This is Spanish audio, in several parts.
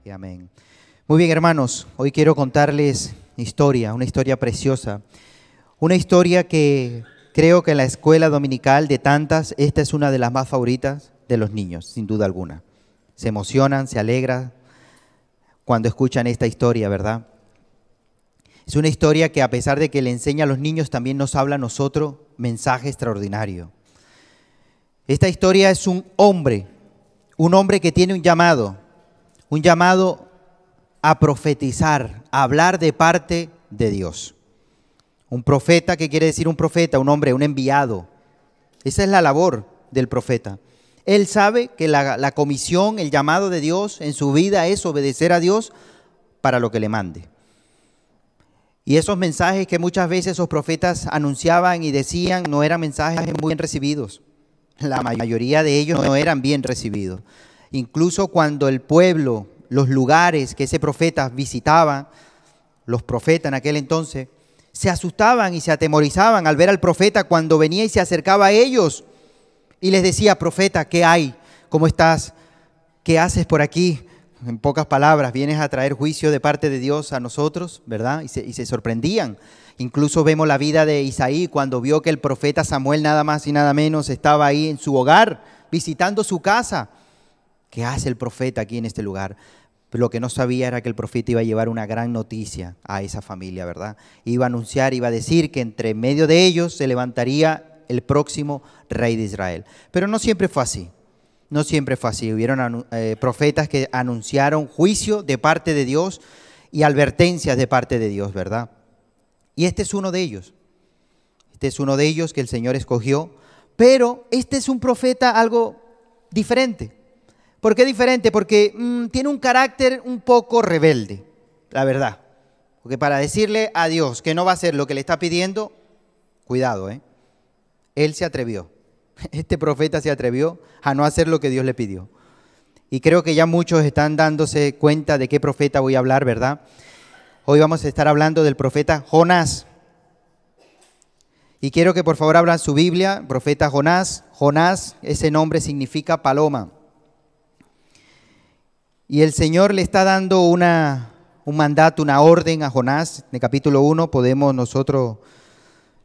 y amén. Muy bien, hermanos, hoy quiero contarles una historia preciosa, una historia que creo que en la escuela dominical de tantas, esta es una de las más favoritas de los niños, sin duda alguna. Se emocionan, se alegran cuando escuchan esta historia, ¿verdad? Es una historia que a pesar de que le enseña a los niños, también nos habla a nosotros mensaje extraordinario. Esta historia es un hombre que tiene un llamado a profetizar, a hablar de parte de Dios. Un profeta, ¿qué quiere decir un profeta? Un hombre, un enviado. Esa es la labor del profeta. Él sabe que la comisión, el llamado de Dios en su vida es obedecer a Dios para lo que le mande. Y esos mensajes que muchas veces esos profetas anunciaban y decían no eran mensajes muy bien recibidos. La mayoría de ellos no eran bien recibidos. Incluso cuando el pueblo, los lugares que ese profeta visitaba, los profetas en aquel entonces, se asustaban y se atemorizaban al ver al profeta cuando venía y se acercaba a ellos y les decía: profeta, ¿qué hay? ¿Cómo estás? ¿Qué haces por aquí? En pocas palabras, vienes a traer juicio de parte de Dios a nosotros, ¿verdad? Y se sorprendían. Incluso vemos la vida de Isaí cuando vio que el profeta Samuel nada más y nada menos estaba ahí en su hogar, visitando su casa. ¿Qué hace el profeta aquí en este lugar? Pero lo que no sabía era que el profeta iba a llevar una gran noticia a esa familia, ¿verdad? Iba a anunciar, iba a decir que entre medio de ellos se levantaría el próximo rey de Israel. Pero no siempre fue así. No siempre fue así. Hubieron profetas que anunciaron juicio de parte de Dios y advertencias de parte de Dios, ¿verdad? Y este es uno de ellos. Este es uno de ellos que el Señor escogió. Pero este es un profeta algo diferente. ¿Por qué diferente? Porque tiene un carácter un poco rebelde, la verdad. Porque para decirle a Dios que no va a hacer lo que le está pidiendo, cuidado, Él se atrevió. Este profeta se atrevió a no hacer lo que Dios le pidió. Y creo que ya muchos están dándose cuenta de qué profeta voy a hablar, ¿verdad? Hoy vamos a estar hablando del profeta Jonás. Y quiero que por favor abran su Biblia, profeta Jonás. Jonás, ese nombre significa paloma. Y el Señor le está dando un mandato, una orden a Jonás. En el capítulo 1 podemos nosotros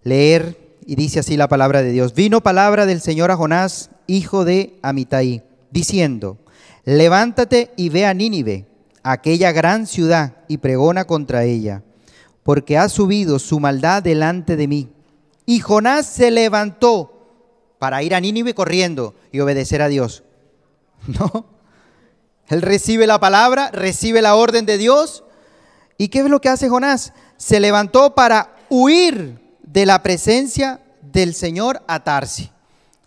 leer y dice así la palabra de Dios. Vino palabra del Señor a Jonás, hijo de Amitai, diciendo: levántate y ve a Nínive, aquella gran ciudad, y pregona contra ella, porque ha subido su maldad delante de mí. Y Jonás se levantó para ir a Nínive corriendo y obedecer a Dios. No. Él recibe la palabra, recibe la orden de Dios. ¿Y qué es lo que hace Jonás? Se levantó para huir de la presencia del Señor a Tarsis.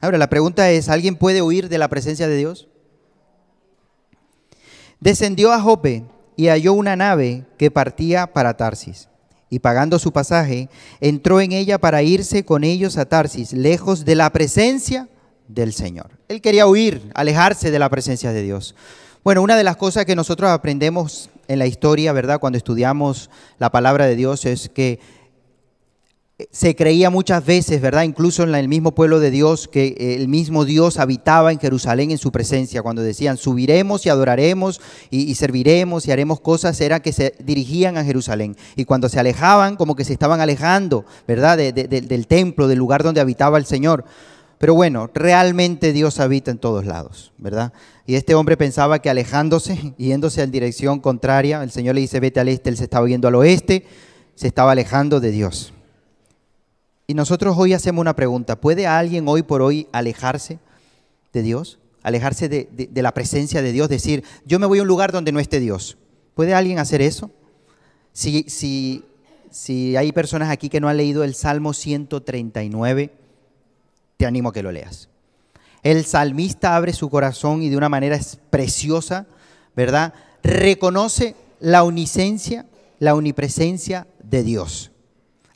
Ahora la pregunta es, ¿alguien puede huir de la presencia de Dios? Descendió a Jope y halló una nave que partía para Tarsis. Y pagando su pasaje, entró en ella para irse con ellos a Tarsis, lejos de la presencia del Señor. Él quería huir, alejarse de la presencia de Dios. Bueno, una de las cosas que nosotros aprendemos en la historia, ¿verdad?, cuando estudiamos la palabra de Dios, es que se creía muchas veces, ¿verdad?, incluso en el mismo pueblo de Dios, que el mismo Dios habitaba en Jerusalén en su presencia. Cuando decían subiremos y adoraremos y serviremos y haremos cosas, era que se dirigían a Jerusalén. Y cuando se alejaban, como que se estaban alejando, ¿verdad?, del templo, del lugar donde habitaba el Señor. Pero bueno, realmente Dios habita en todos lados, ¿verdad? Y este hombre pensaba que alejándose, yéndose en dirección contraria, el Señor le dice vete al este, él se estaba yendo al oeste, se estaba alejando de Dios. Y nosotros hoy hacemos una pregunta: ¿puede alguien hoy por hoy alejarse de Dios? Alejarse de la presencia de Dios, decir, yo me voy a un lugar donde no esté Dios. ¿Puede alguien hacer eso? Si hay personas aquí que no han leído el Salmo 139, te animo a que lo leas. El salmista abre su corazón y de una manera preciosa, ¿verdad?, reconoce la omnisciencia, la omnipresencia de Dios.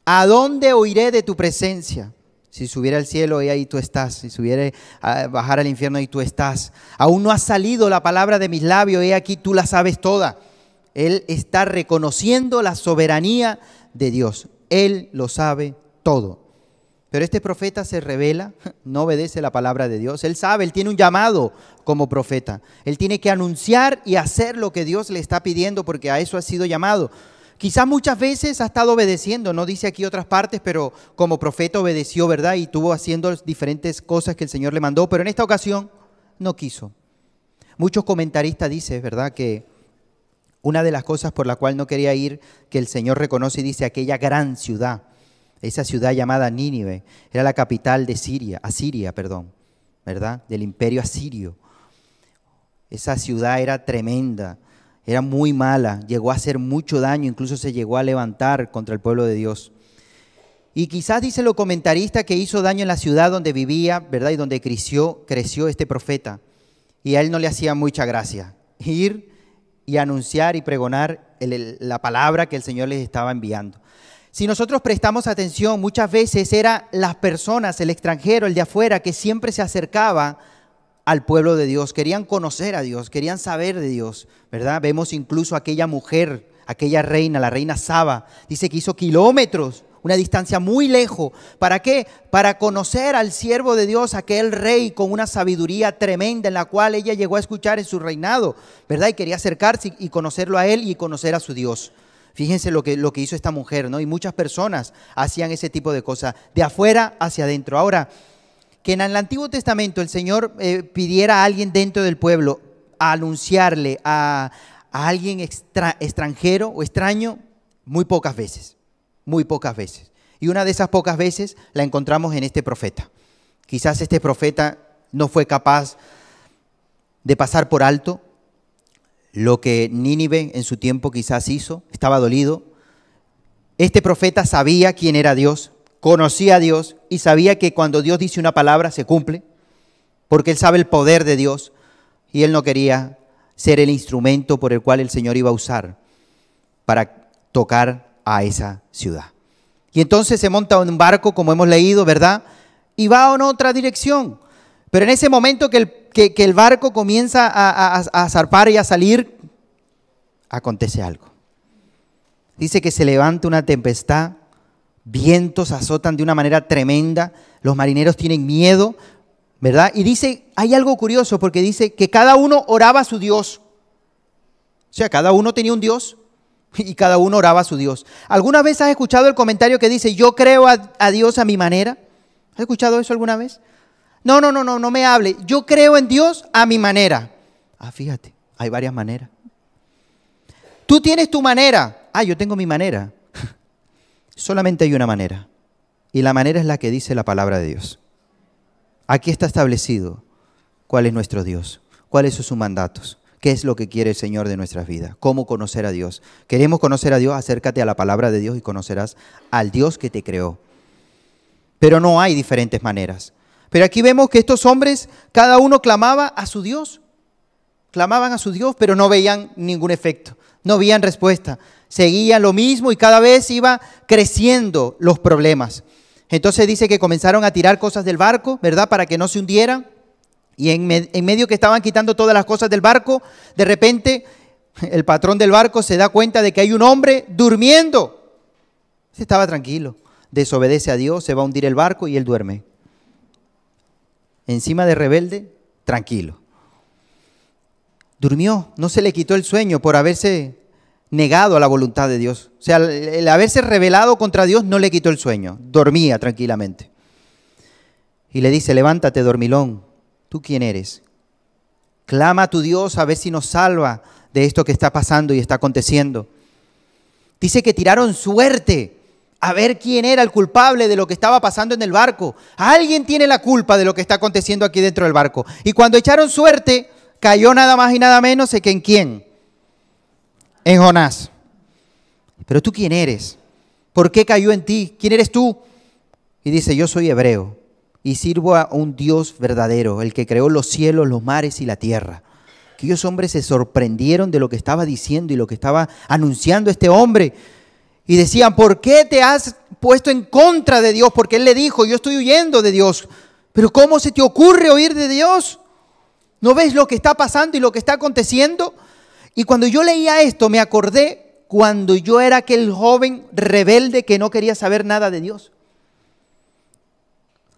¿A dónde huiré de tu presencia? Si subiera al cielo, ahí tú estás. Si subiera a bajar al infierno, ahí tú estás. Aún no ha salido la palabra de mis labios, he aquí tú la sabes toda. Él está reconociendo la soberanía de Dios. Él lo sabe todo. Pero este profeta se rebela, no obedece la palabra de Dios. Él sabe, él tiene un llamado como profeta. Él tiene que anunciar y hacer lo que Dios le está pidiendo porque a eso ha sido llamado. Quizás muchas veces ha estado obedeciendo, no dice aquí otras partes, pero como profeta obedeció, ¿verdad? Y estuvo haciendo diferentes cosas que el Señor le mandó, pero en esta ocasión no quiso. Muchos comentaristas dicen, ¿verdad?, que una de las cosas por la cual no quería ir, que el Señor reconoce y dice aquella gran ciudad, esa ciudad llamada Nínive, era la capital de Asiria, ¿verdad?, del imperio asirio. Esa ciudad era tremenda. Era muy mala, llegó a hacer mucho daño, incluso se llegó a levantar contra el pueblo de Dios. Y quizás dicen los comentaristas que hizo daño en la ciudad donde vivía, ¿verdad? Y donde creció este profeta. Y a él no le hacía mucha gracia ir y anunciar y pregonar la palabra que el Señor les estaba enviando. Si nosotros prestamos atención, muchas veces eran las personas, el extranjero, el de afuera, que siempre se acercaba al pueblo de Dios, querían conocer a Dios, querían saber de Dios, ¿verdad? Vemos incluso aquella mujer, aquella reina, la reina Saba, dice que hizo kilómetros, una distancia muy lejos. ¿Para qué? Para conocer al siervo de Dios, aquel rey con una sabiduría tremenda en la cual ella llegó a escuchar en su reinado, ¿verdad? Y quería acercarse y conocerlo a él y conocer a su Dios. Fíjense lo que hizo esta mujer, ¿no? Y muchas personas hacían ese tipo de cosas, de afuera hacia adentro. Ahora, que en el Antiguo Testamento el Señor pidiera a alguien dentro del pueblo a anunciarle a alguien extranjero o extraño, muy pocas veces. Y una de esas pocas veces la encontramos en este profeta. Quizás este profeta no fue capaz de pasar por alto lo que Nínive en su tiempo quizás hizo, estaba dolido. Este profeta sabía quién era Dios, conocía a Dios y sabía que cuando Dios dice una palabra se cumple, porque él sabe el poder de Dios y él no quería ser el instrumento por el cual el Señor iba a usar para tocar a esa ciudad. Y entonces se monta en un barco, como hemos leído, ¿verdad? Y va en otra dirección. Pero en ese momento que el barco comienza a zarpar y a salir, acontece algo. Dice que se levanta una tempestad, vientos azotan de una manera tremenda, los marineros tienen miedo, ¿verdad? Y dice, hay algo curioso porque dice que cada uno oraba a su Dios. O sea, cada uno tenía un Dios y cada uno oraba a su Dios. ¿Alguna vez has escuchado el comentario que dice, yo creo a Dios a mi manera? ¿Has escuchado eso alguna vez? No me hable. Yo creo en Dios a mi manera. Ah, fíjate, hay varias maneras. Tú tienes tu manera. Ah, yo tengo mi manera. Solamente hay una manera. Y la manera es la que dice la palabra de Dios. Aquí está establecido cuál es nuestro Dios, cuáles son sus mandatos, qué es lo que quiere el Señor de nuestras vidas, cómo conocer a Dios. ¿Queremos conocer a Dios? Acércate a la palabra de Dios y conocerás al Dios que te creó. Pero no hay diferentes maneras. Pero aquí vemos que estos hombres, cada uno clamaba a su Dios. Clamaban a su Dios, pero no veían ningún efecto, no veían respuesta. Seguían lo mismo y cada vez iba creciendo los problemas. Entonces dice que comenzaron a tirar cosas del barco, ¿verdad? Para que no se hundieran. Y en medio que estaban quitando todas las cosas del barco, de repente el patrón del barco se da cuenta de que hay un hombre durmiendo. Estaba tranquilo, desobedece a Dios, se va a hundir el barco y él duerme. Encima de rebelde, tranquilo. Durmió, no se le quitó el sueño por haberse negado a la voluntad de Dios. O sea, el haberse rebelado contra Dios no le quitó el sueño, dormía tranquilamente. Y le dice, levántate, dormilón, ¿tú quién eres? Clama a tu Dios a ver si nos salva de esto que está pasando y está aconteciendo. Dice que tiraron suerte a ver quién era el culpable de lo que estaba pasando en el barco. Alguien tiene la culpa de lo que está aconteciendo aquí dentro del barco. Y cuando echaron suerte, cayó nada más y nada menos que en ¿quién? En Jonás. Pero ¿tú quién eres? ¿Por qué cayó en ti? ¿Quién eres tú? Y dice, yo soy hebreo y sirvo a un Dios verdadero, el que creó los cielos, los mares y la tierra. Aquellos hombres se sorprendieron de lo que estaba diciendo y lo que estaba anunciando este hombre. Y decían, ¿por qué te has puesto en contra de Dios? Porque él le dijo, yo estoy huyendo de Dios. Pero ¿cómo se te ocurre huir de Dios? ¿No ves lo que está pasando y lo que está aconteciendo? Y cuando yo leía esto, me acordé cuando yo era aquel joven rebelde que no quería saber nada de Dios.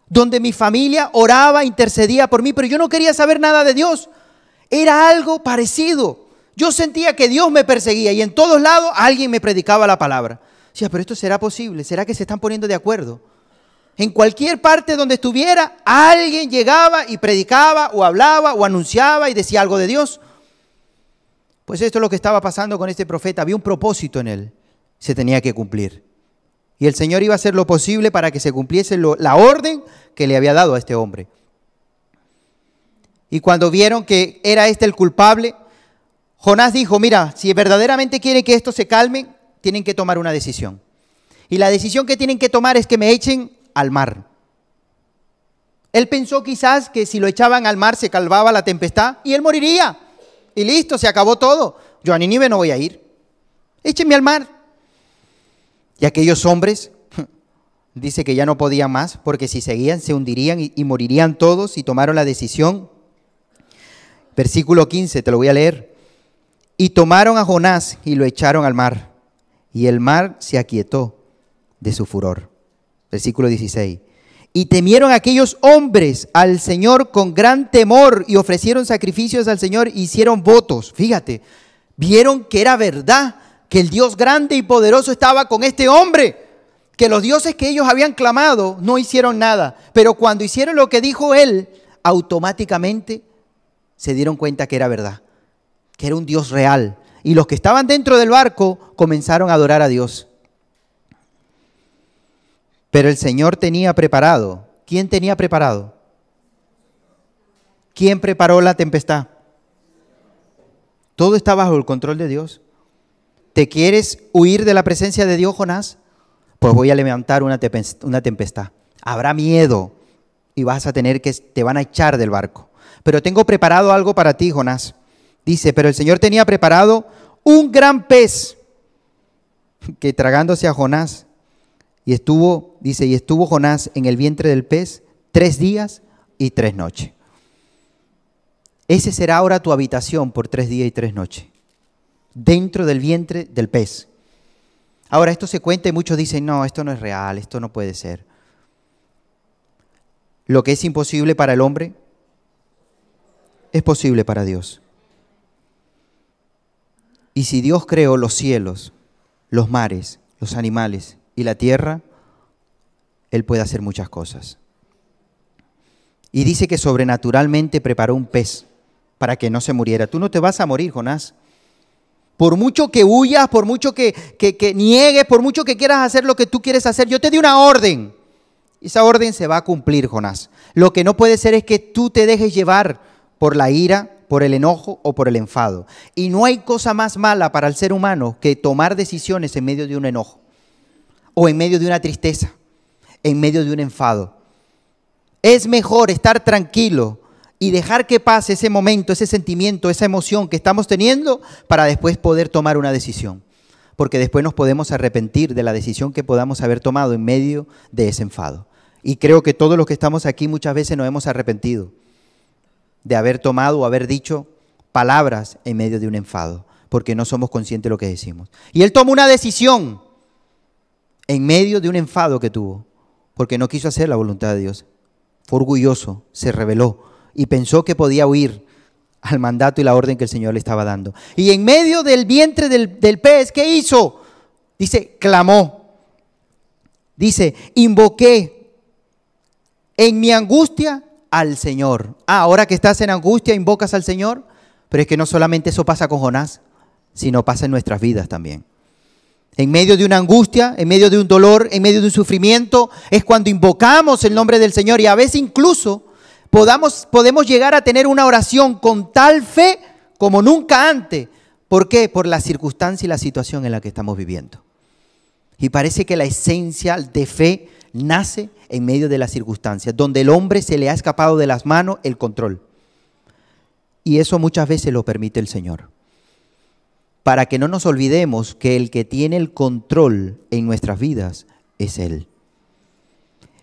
donde mi familia oraba, intercedía por mí, pero yo no quería saber nada de Dios. Era algo parecido. Yo sentía que Dios me perseguía y en todos lados alguien me predicaba la palabra. Decía, pero esto será posible, ¿será que se están poniendo de acuerdo? En cualquier parte donde estuviera, alguien llegaba y predicaba o hablaba o anunciaba y decía algo de Dios. Pues esto es lo que estaba pasando con este profeta. Había un propósito en él, se tenía que cumplir. Y el Señor iba a hacer lo posible para que se cumpliese la orden que le había dado a este hombre. Y cuando vieron que era este el culpable, Jonás dijo, mira, si verdaderamente quieren que esto se calme, tienen que tomar una decisión. Y la decisión que tienen que tomar es que me echen al mar. Él pensó quizás que si lo echaban al mar se calmaba la tempestad y él moriría. Y listo, se acabó todo. Yo a Nínive no voy a ir. Échenme al mar. Y aquellos hombres, dice que ya no podían más, porque si seguían se hundirían y morirían todos, y tomaron la decisión. Versículo 15, te lo voy a leer. Y tomaron a Jonás y lo echaron al mar, y el mar se aquietó de su furor. Versículo 16. Y temieron aquellos hombres al Señor con gran temor y ofrecieron sacrificios al Señor e hicieron votos. Fíjate, vieron que era verdad, que el Dios grande y poderoso estaba con este hombre, que los dioses que ellos habían clamado no hicieron nada. Pero cuando hicieron lo que dijo él, automáticamente se dieron cuenta que era verdad, que era un Dios real. Y los que estaban dentro del barco comenzaron a adorar a Dios. Pero el Señor tenía preparado. ¿Quién tenía preparado? ¿Quién preparó la tempestad? Todo está bajo el control de Dios. ¿Te quieres huir de la presencia de Dios, Jonás? Pues voy a levantar una tempestad. Habrá miedo y vas a tener que, te van a echar del barco. Pero tengo preparado algo para ti, Jonás. Dice, pero el Señor tenía preparado un gran pez que tragándose a Jonás, y estuvo Jonás en el vientre del pez 3 días y 3 noches. Ese será ahora tu habitación por 3 días y 3 noches, dentro del vientre del pez. Ahora esto se cuenta y muchos dicen, no, esto no es real, esto no puede ser. Lo que es imposible para el hombre es posible para Dios. Y si Dios creó los cielos, los mares, los animales y la tierra, Él puede hacer muchas cosas. Y dice que sobrenaturalmente preparó un pez para que no se muriera. Tú no te vas a morir, Jonás. Por mucho que huyas, por mucho que niegues, por mucho que quieras hacer lo que tú quieres hacer, yo te di una orden. Esa orden se va a cumplir, Jonás. Lo que no puede ser es que tú te dejes llevar por la ira, por el enojo o por el enfado. Y no hay cosa más mala para el ser humano que tomar decisiones en medio de un enojo, o en medio de una tristeza, en medio de un enfado. Es mejor estar tranquilo y dejar que pase ese momento, ese sentimiento, esa emoción que estamos teniendo para después poder tomar una decisión. Porque después nos podemos arrepentir de la decisión que podamos haber tomado en medio de ese enfado. Y creo que todos los que estamos aquí muchas veces nos hemos arrepentido de haber tomado o haber dicho palabras en medio de un enfado, porque no somos conscientes de lo que decimos. Y él tomó una decisión en medio de un enfado que tuvo, porque no quiso hacer la voluntad de Dios. Fue orgulloso, se rebeló y pensó que podía huir al mandato y la orden que el Señor le estaba dando. Y en medio del vientre del pez, ¿qué hizo? Dice, clamó. Dice, invoqué en mi angustia al Señor. Ahora que estás en angustia, invocas al Señor. Pero es que no solamente eso pasa con Jonás, sino pasa en nuestras vidas también. En medio de una angustia, en medio de un dolor, en medio de un sufrimiento, es cuando invocamos el nombre del Señor. Y a veces incluso podemos llegar a tener una oración con tal fe como nunca antes. ¿Por qué? Por la circunstancia y la situación en la que estamos viviendo. Y parece que la esencia de fe nace en medio de las circunstancias, donde el hombre se le ha escapado de las manos el control. Y eso muchas veces lo permite el Señor, para que no nos olvidemos que el que tiene el control en nuestras vidas es Él.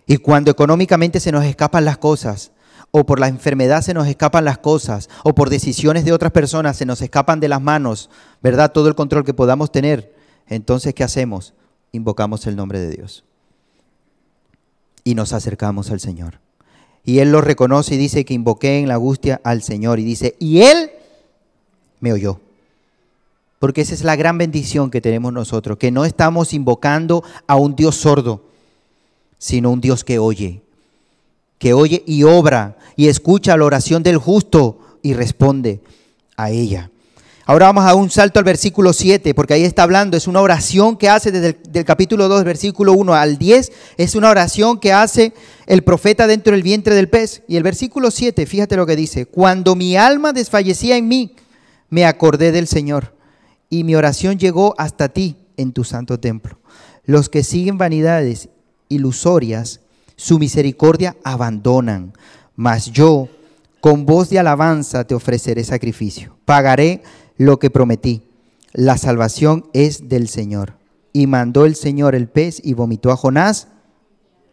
Y cuando económicamente se nos escapan las cosas, o por la enfermedad se nos escapan las cosas, o por decisiones de otras personas se nos escapan de las manos, ¿verdad? Todo el control que podamos tener, entonces ¿qué hacemos? Invocamos el nombre de Dios. y nos acercamos al Señor. Y Él lo reconoce y dice que invoqué en la angustia al Señor. Y dice, y Él me oyó. Porque esa es la gran bendición que tenemos nosotros, que no estamos invocando a un Dios sordo, sino un Dios que oye y obra y escucha la oración del justo y responde a ella. Ahora vamos a un salto al versículo 7, porque ahí está hablando, es una oración que hace desde el capítulo 2, versículo 1 al 10, es una oración que hace el profeta dentro del vientre del pez. Y el versículo 7, fíjate lo que dice, cuando mi alma desfallecía en mí, me acordé del Señor, y mi oración llegó hasta ti en tu santo templo. Los que siguen vanidades ilusorias, su misericordia abandonan, mas yo con voz de alabanza te ofreceré sacrificio, pagaré lo que prometí. La salvación es del Señor. Y mandó el Señor el pez y vomitó a Jonás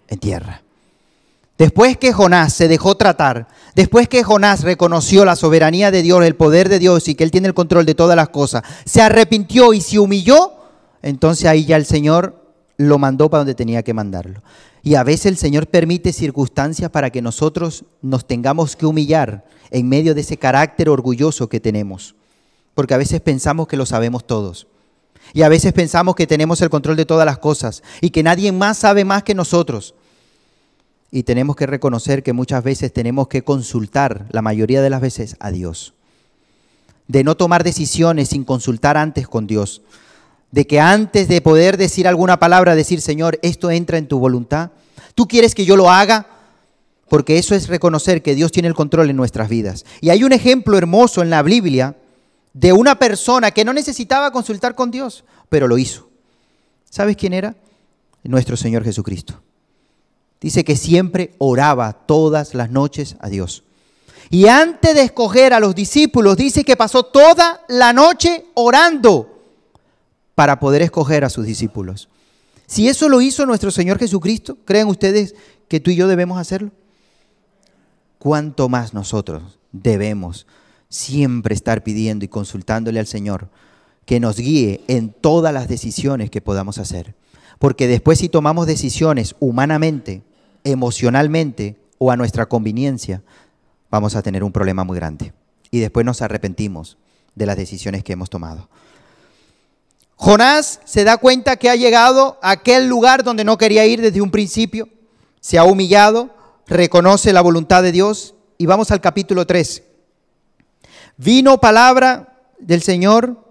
en tierra. Después que Jonás se dejó tratar, después que Jonás reconoció la soberanía de Dios, el poder de Dios y que Él tiene el control de todas las cosas, se arrepintió y se humilló, entonces ahí ya el Señor lo mandó para donde tenía que mandarlo. Y a veces el Señor permite circunstancias para que nosotros nos tengamos que humillar en medio de ese carácter orgulloso que tenemos. Porque a veces pensamos que lo sabemos todos. Y a veces pensamos que tenemos el control de todas las cosas y que nadie más sabe más que nosotros. Y tenemos que reconocer que muchas veces tenemos que consultar, la mayoría de las veces, a Dios. De no tomar decisiones sin consultar antes con Dios. De que antes de poder decir alguna palabra, decir, Señor, esto entra en tu voluntad. ¿Tú quieres que yo lo haga? Porque eso es reconocer que Dios tiene el control en nuestras vidas. Y hay un ejemplo hermoso en la Biblia de una persona que no necesitaba consultar con Dios, pero lo hizo. ¿Sabes quién era? Nuestro Señor Jesucristo. Dice que siempre oraba todas las noches a Dios. Y antes de escoger a los discípulos, dice que pasó toda la noche orando para poder escoger a sus discípulos. Si eso lo hizo nuestro Señor Jesucristo, ¿creen ustedes que tú y yo debemos hacerlo? ¿Cuánto más nosotros debemos siempre estar pidiendo y consultándole al Señor que nos guíe en todas las decisiones que podamos hacer? Porque después si tomamos decisiones humanamente, emocionalmente o a nuestra conveniencia, vamos a tener un problema muy grande. Y después nos arrepentimos de las decisiones que hemos tomado. Jonás se da cuenta que ha llegado a aquel lugar donde no quería ir desde un principio. Se ha humillado, reconoce la voluntad de Dios. Y vamos al capítulo 3. Vino palabra del Señor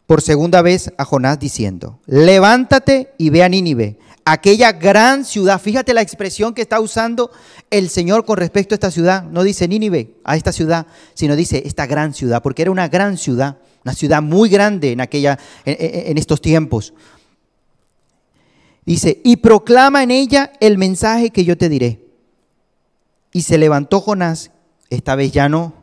por segunda vez a Jonás diciendo, levántate y ve a Nínive, aquella gran ciudad. Fíjate la expresión que está usando el Señor con respecto a esta ciudad. No dice Nínive, a esta ciudad, sino dice esta gran ciudad, porque era una gran ciudad, una ciudad muy grande en estos tiempos. Dice, y proclama en ella el mensaje que yo te diré. Y se levantó Jonás, esta vez ya no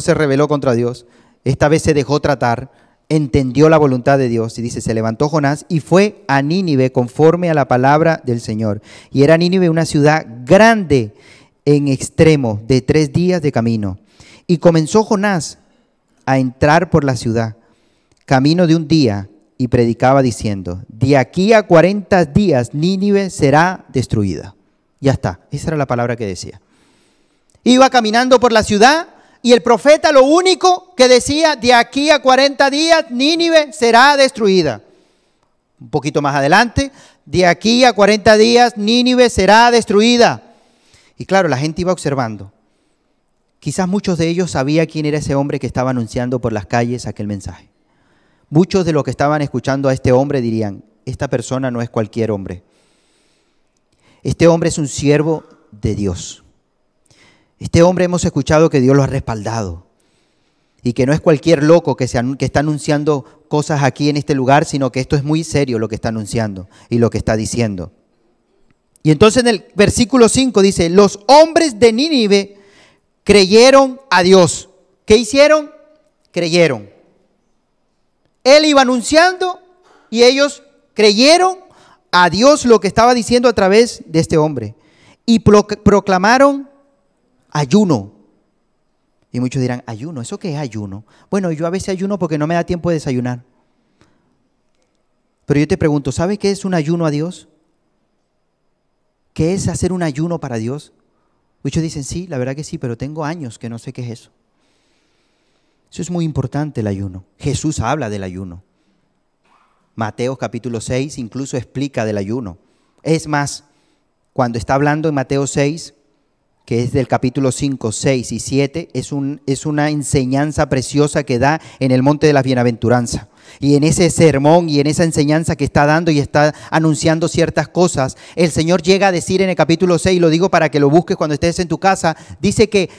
se rebeló contra Dios, esta vez se dejó tratar, entendió la voluntad de Dios. Y dice, se levantó Jonás y fue a Nínive conforme a la palabra del Señor. Y era Nínive una ciudad grande en extremo, de 3 días de camino. Y comenzó Jonás a entrar por la ciudad, camino de un día, y predicaba diciendo, de aquí a 40 días Nínive será destruida. Ya está, esa era la palabra que decía. Iba caminando por la ciudad y el profeta lo único que decía, de aquí a 40 días Nínive será destruida. Un poquito más adelante, de aquí a 40 días Nínive será destruida. Y claro, la gente iba observando. Quizás muchos de ellos sabían quién era ese hombre que estaba anunciando por las calles aquel mensaje. Muchos de los que estaban escuchando a este hombre dirían, esta persona no es cualquier hombre. Este hombre es un siervo de Dios. Este hombre hemos escuchado que Dios lo ha respaldado y que no es cualquier loco que está anunciando cosas aquí en este lugar, sino que esto es muy serio lo que está anunciando y lo que está diciendo. Y entonces en el versículo 5 dice, los hombres de Nínive creyeron a Dios. ¿Qué hicieron? Creyeron. Él iba anunciando y ellos creyeron a Dios lo que estaba diciendo a través de este hombre. Y proclamaron ayuno. Y muchos dirán, ¿ayuno? ¿Eso qué es ayuno? Bueno, yo a veces ayuno porque no me da tiempo de desayunar. Pero yo te pregunto, ¿sabes qué es un ayuno a Dios? qué es hacer un ayuno para Dios? Muchos dicen, sí, la verdad que sí, pero tengo años que no sé qué es eso. Eso es muy importante, el ayuno. Jesús habla del ayuno. Mateo capítulo 6 incluso explica del ayuno. Es más, cuando está hablando en Mateo 6, que es del capítulo 5, 6 y 7, es una enseñanza preciosa que da en el monte de la bienaventuranza. Y en ese sermón y en esa enseñanza que está dando y está anunciando ciertas cosas, el Señor llega a decir en el capítulo 6, lo digo para que lo busques cuando estés en tu casa, dice que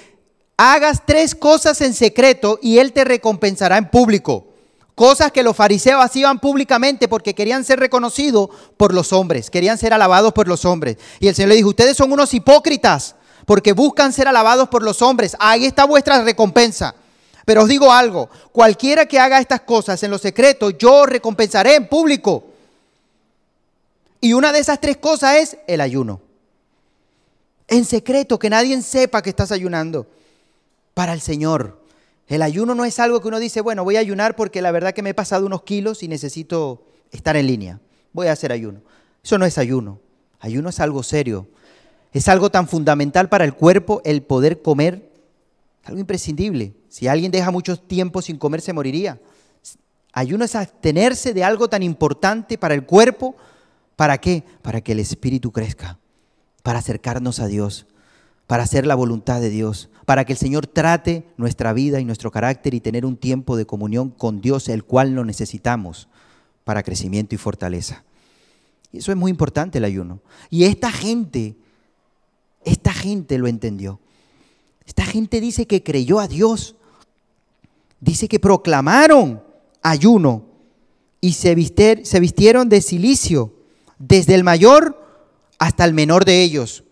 hagas 3 cosas en secreto y Él te recompensará en público. Cosas que los fariseos hacían públicamente porque querían ser reconocidos por los hombres, querían ser alabados por los hombres. Y el Señor le dijo, ustedes son unos hipócritas porque buscan ser alabados por los hombres. Ahí está vuestra recompensa. Pero os digo algo, cualquiera que haga estas cosas en lo secreto, yo recompensaré en público. Y una de esas 3 cosas es el ayuno. En secreto, que nadie sepa que estás ayunando para el Señor. El ayuno no es algo que uno dice, bueno, voy a ayunar porque la verdad que me he pasado unos kilos y necesito estar en línea. Voy a hacer ayuno. Eso no es ayuno. Ayuno es algo serio. Es algo tan fundamental para el cuerpo, el poder comer. Algo imprescindible. Si alguien deja mucho tiempo sin comer, se moriría. Ayuno es abstenerse de algo tan importante para el cuerpo. ¿Para qué? Para que el espíritu crezca. Para acercarnos a Dios. Para hacer la voluntad de Dios. Para que el Señor trate nuestra vida y nuestro carácter y tener un tiempo de comunión con Dios, el cual lo necesitamos para crecimiento y fortaleza. Y eso es muy importante, el ayuno. Y esta gente lo entendió. Esta gente dice que creyó a Dios. Dice que proclamaron ayuno y se vistieron de cilicio, desde el mayor hasta el menor de ellos.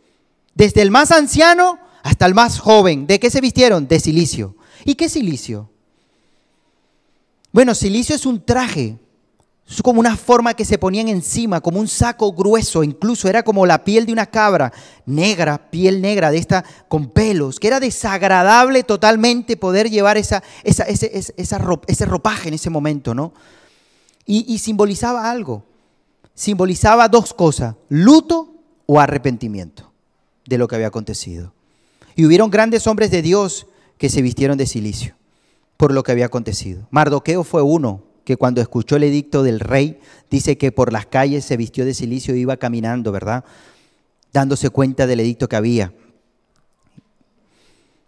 Desde el más anciano hasta el más joven. ¿De qué se vistieron? De cilicio. ¿Y qué es cilicio? Bueno, cilicio es un traje. Es como una forma que se ponían encima, como un saco grueso, incluso era como la piel de una cabra, negra, piel negra de esta, con pelos, que era desagradable totalmente poder llevar ese ropaje en ese momento, ¿no? Y simbolizaba algo, simbolizaba 2 cosas, luto o arrepentimiento de lo que había acontecido. Y hubieron grandes hombres de Dios que se vistieron de cilicio por lo que había acontecido. Mardoqueo fue uno que cuando escuchó el edicto del rey, dice que por las calles se vistió de cilicio e iba caminando, ¿verdad? Dándose cuenta del edicto que había.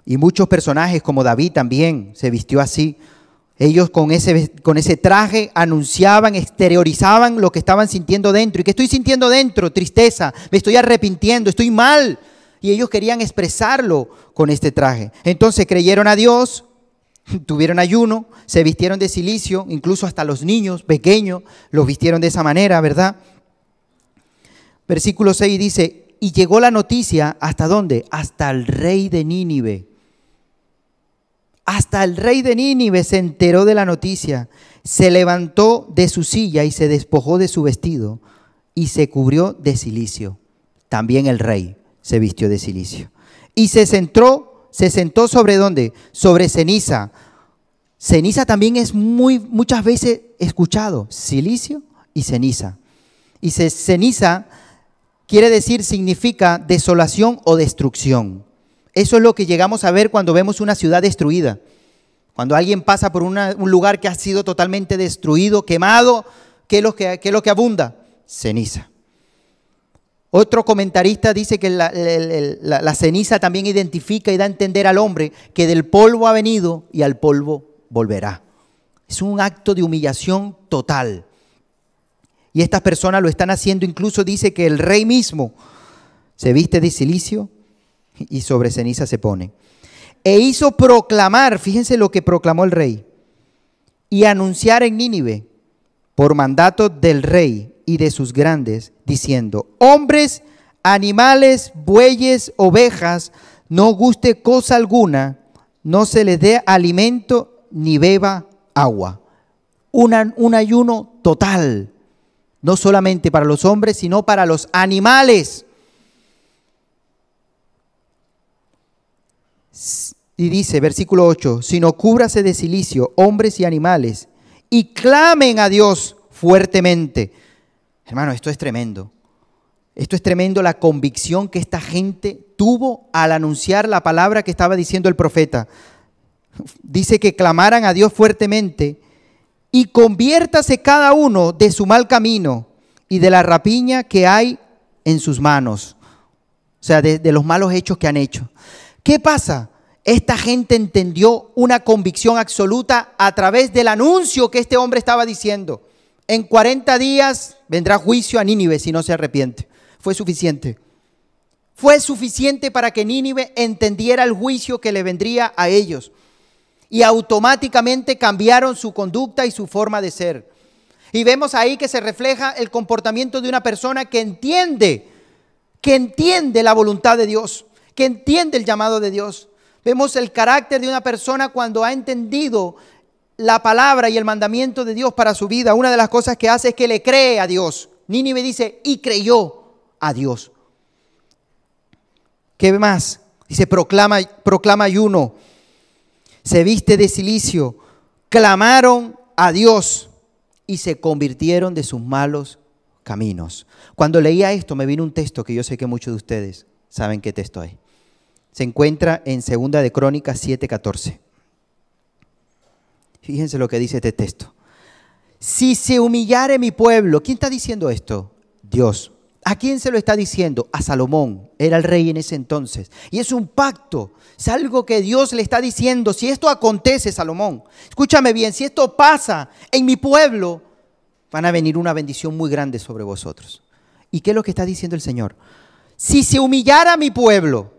Y muchos personajes como David también se vistió así. Ellos con ese traje anunciaban, exteriorizaban lo que estaban sintiendo dentro. ¿Y qué estoy sintiendo dentro? Tristeza, me estoy arrepintiendo, estoy mal. Y ellos querían expresarlo con este traje. Entonces creyeron a Dios, tuvieron ayuno, se vistieron de cilicio, incluso hasta los niños pequeños los vistieron de esa manera, ¿verdad? Versículo 6 dice, y llegó la noticia, ¿hasta dónde? Hasta el rey de Nínive. Hasta el rey de Nínive se enteró de la noticia, se levantó de su silla y se despojó de su vestido y se cubrió de cilicio. También el rey se vistió de cilicio. Y se sentó sobre ¿dónde? Sobre ceniza. Ceniza también es muchas veces escuchado, cilicio y ceniza. Y ceniza quiere decir, significa desolación o destrucción. Eso es lo que llegamos a ver cuando vemos una ciudad destruida. Cuando alguien pasa por un lugar que ha sido totalmente destruido, quemado, ¿qué es lo que abunda? Ceniza. Otro comentarista dice que la ceniza también identifica y da a entender al hombre que del polvo ha venido y al polvo volverá. Es un acto de humillación total. Y estas personas lo están haciendo, incluso dice que el rey mismo se viste de cilicio y sobre ceniza se pone. E hizo proclamar, fíjense lo que proclamó el rey, y anunciar en Nínive, por mandato del rey y de sus grandes, diciendo, hombres, animales, bueyes, ovejas, no guste cosa alguna, no se les dé alimento ni beba agua. Un ayuno total, no solamente para los hombres, sino para los animales. Y dice, versículo 8, sino cúbrase de cilicio, hombres y animales, y clamen a Dios fuertemente. Hermano, esto es tremendo. Esto es tremendo, la convicción que esta gente tuvo al anunciar la palabra que estaba diciendo el profeta. Dice que clamaran a Dios fuertemente y conviértase cada uno de su mal camino y de la rapiña que hay en sus manos. O sea, de los malos hechos que han hecho. ¿Qué pasa? Esta gente entendió una convicción absoluta a través del anuncio que este hombre estaba diciendo. En 40 días vendrá juicio a Nínive si no se arrepiente. Fue suficiente. Fue suficiente para que Nínive entendiera el juicio que le vendría a ellos. Y automáticamente cambiaron su conducta y su forma de ser. Y vemos ahí que se refleja el comportamiento de una persona que entiende la voluntad de Dios, que entiende el llamado de Dios. Vemos el carácter de una persona cuando ha entendido la palabra y el mandamiento de Dios para su vida. Una de las cosas que hace es que le cree a Dios. Nínive dice, y creyó a Dios. ¿Qué más? Dice, proclama ayuno, se viste de cilicio, clamaron a Dios y se convirtieron de sus malos caminos. Cuando leía esto me vino un texto que yo sé que muchos de ustedes saben qué texto es. Se encuentra en 2 de Crónicas 7:14. Fíjense lo que dice este texto. Si se humillare mi pueblo, ¿quién está diciendo esto? Dios. ¿A quién se lo está diciendo? A Salomón, era el rey en ese entonces. Y es un pacto, es algo que Dios le está diciendo. Si esto acontece, Salomón, escúchame bien, si esto pasa en mi pueblo, van a venir una bendición muy grande sobre vosotros. ¿Y qué es lo que está diciendo el Señor? Si se humillara mi pueblo,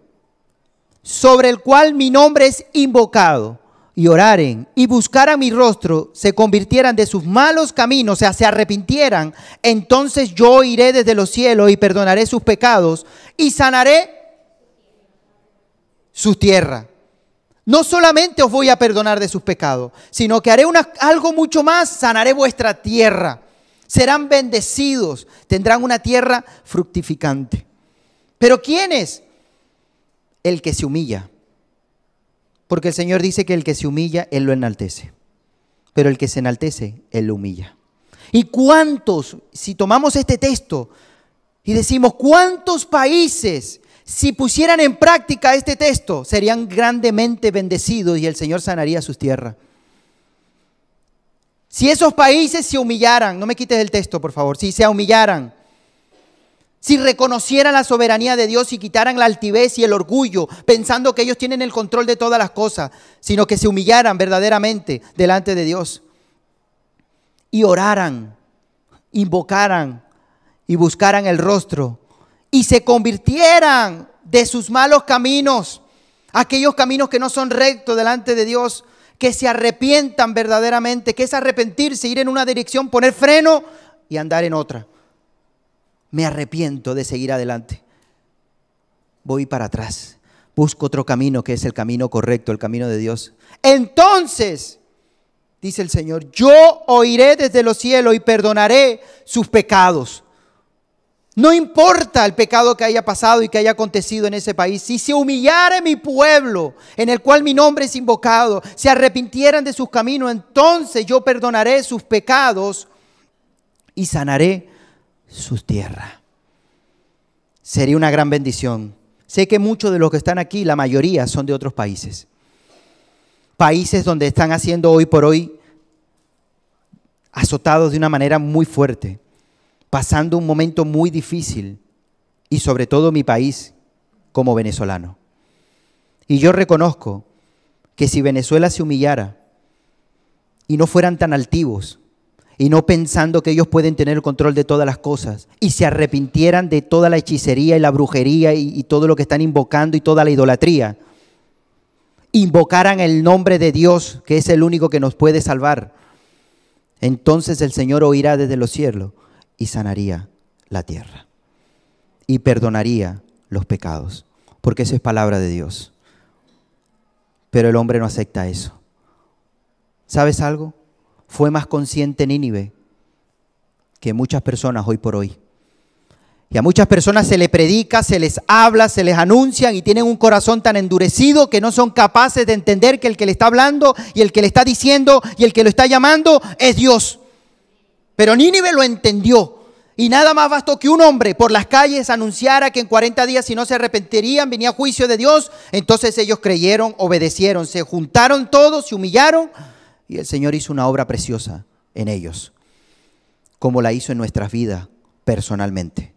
sobre el cual mi nombre es invocado, y oraren y buscaran mi rostro, se convirtieran de sus malos caminos, o sea, se arrepintieran, entonces yo iré desde los cielos y perdonaré sus pecados y sanaré su tierra. No solamente os voy a perdonar de sus pecados, sino que haré algo mucho más, sanaré vuestra tierra. Serán bendecidos, tendrán una tierra fructificante. ¿Pero quién es? El que se humilla. Porque el Señor dice que el que se humilla, Él lo enaltece. Pero el que se enaltece, Él lo humilla. ¿Y cuántos, si tomamos este texto y decimos, cuántos países, si pusieran en práctica este texto, serían grandemente bendecidos y el Señor sanaría sus tierras? Si esos países se humillaran, no me quites el texto, por favor, si se humillaran, si reconocieran la soberanía de Dios y quitaran la altivez y el orgullo, pensando que ellos tienen el control de todas las cosas, sino que se humillaran verdaderamente delante de Dios y oraran, invocaran y buscaran el rostro y se convirtieran de sus malos caminos, aquellos caminos que no son rectos delante de Dios, que se arrepientan verdaderamente, que es arrepentirse, ir en una dirección, poner freno y andar en otra. Me arrepiento de seguir adelante. Voy para atrás. Busco otro camino que es el camino correcto, el camino de Dios. Entonces, dice el Señor, yo oiré desde los cielos y perdonaré sus pecados. No importa el pecado que haya pasado y que haya acontecido en ese país. Si se humillare mi pueblo, en el cual mi nombre es invocado, se arrepintieran de sus caminos, entonces yo perdonaré sus pecados y sanaré sus tierras. Sería una gran bendición. Sé que muchos de los que están aquí, la mayoría son de otros países. Países donde están haciendo hoy por hoy azotados de una manera muy fuerte, pasando un momento muy difícil, y sobre todo mi país como venezolano. Y yo reconozco que si Venezuela se humillara y no fueran tan altivos, y no pensando que ellos pueden tener el control de todas las cosas, y se arrepintieran de toda la hechicería y la brujería y todo lo que están invocando y toda la idolatría, invocaran el nombre de Dios, que es el único que nos puede salvar, entonces el Señor oirá desde los cielos y sanaría la tierra y perdonaría los pecados, porque esa es palabra de Dios. Pero el hombre no acepta eso. ¿Sabes algo? Fue más consciente Nínive que muchas personas hoy por hoy. Y a muchas personas se les predica, se les habla, se les anuncian y tienen un corazón tan endurecido que no son capaces de entender que el que le está hablando y el que le está diciendo y el que lo está llamando es Dios. Pero Nínive lo entendió Y nada más bastó que un hombre por las calles anunciara que en 40 días si no se arrepentirían venía juicio de Dios. Entonces ellos creyeron, obedecieron, se juntaron todos, se humillaron y el Señor hizo una obra preciosa en ellos, como la hizo en nuestras vidas personalmente.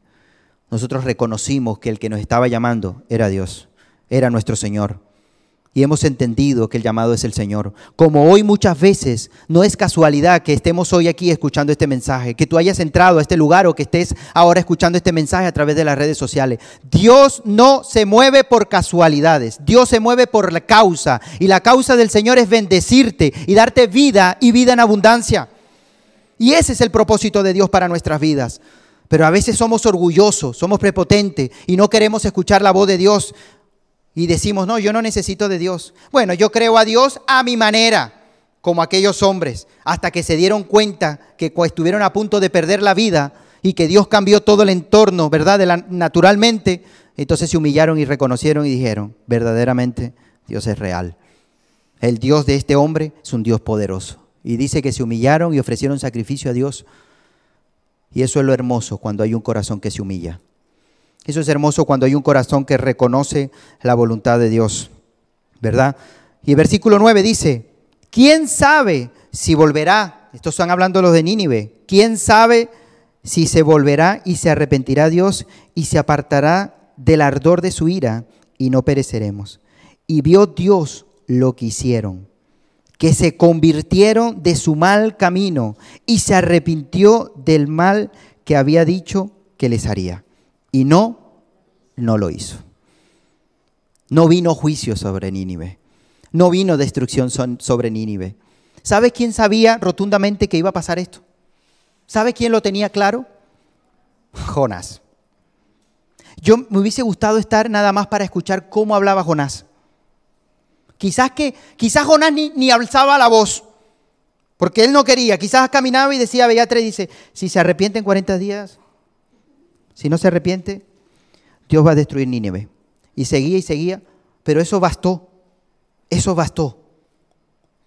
Nosotros reconocimos que el que nos estaba llamando era Dios, era nuestro Señor. Y hemos entendido que el llamado es el Señor. Como hoy muchas veces no es casualidad que estemos hoy aquí escuchando este mensaje, que tú hayas entrado a este lugar o que estés ahora escuchando este mensaje a través de las redes sociales. Dios no se mueve por casualidades, Dios se mueve por la causa. Y la causa del Señor es bendecirte y darte vida y vida en abundancia. Y ese es el propósito de Dios para nuestras vidas. Pero a veces somos orgullosos, somos prepotentes y no queremos escuchar la voz de Dios. Y decimos, no, yo no necesito de Dios. Bueno, yo creo a Dios a mi manera, como aquellos hombres, hasta que se dieron cuenta que estuvieron a punto de perder la vida y que Dios cambió todo el entorno, ¿verdad? Naturalmente, entonces se humillaron y reconocieron y dijeron, verdaderamente Dios es real. El Dios de este hombre es un Dios poderoso. Y dice que se humillaron y ofrecieron sacrificio a Dios. Y eso es lo hermoso cuando hay un corazón que se humilla. Eso es hermoso cuando hay un corazón que reconoce la voluntad de Dios, ¿verdad? Y el versículo 9 dice, ¿quién sabe si volverá? Estos están hablando los de Nínive. ¿Quién sabe si se volverá y se arrepentirá Dios y se apartará del ardor de su ira y no pereceremos? Y vio Dios lo que hicieron, que se convirtieron de su mal camino y se arrepintió del mal que había dicho que les haría. Y no lo hizo. No vino juicio sobre Nínive. No vino destrucción sobre Nínive. ¿Sabe quién sabía rotundamente que iba a pasar esto? ¿Sabe quién lo tenía claro? Jonás. Me hubiese gustado estar nada más para escuchar cómo hablaba Jonás. Quizás Jonás ni alzaba la voz, porque él no quería. Quizás caminaba y decía, veía 3, dice, si se arrepiente en 40 días, si no se arrepiente, Dios va a destruir Nínive. Y seguía, pero eso bastó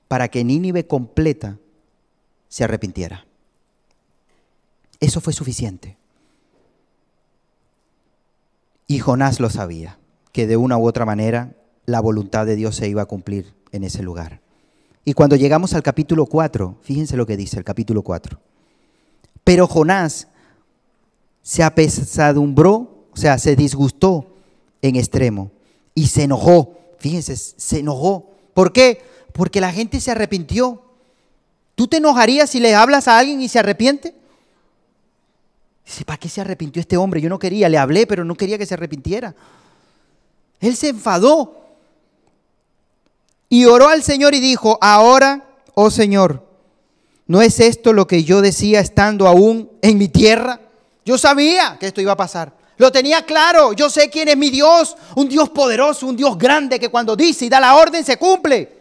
para que Nínive completa se arrepintiera. Eso fue suficiente. Y Jonás lo sabía, que de una u otra manera la voluntad de Dios se iba a cumplir en ese lugar. Y cuando llegamos al capítulo 4, fíjense lo que dice el capítulo 4. Pero Jonás se apesadumbró, o sea, se disgustó en extremo y se enojó. Fíjense, se enojó. ¿Por qué? Porque la gente se arrepintió. ¿Tú te enojarías si le hablas a alguien y se arrepiente? Dice, ¿para qué se arrepintió este hombre? Yo no quería, le hablé, pero no quería que se arrepintiera. Él se enfadó y oró al Señor y dijo, ahora, oh Señor, ¿no es esto lo que yo decía estando aún en mi tierra? Yo sabía que esto iba a pasar. Lo tenía claro. Yo sé quién es mi Dios. Un Dios poderoso, un Dios grande que cuando dice y da la orden se cumple.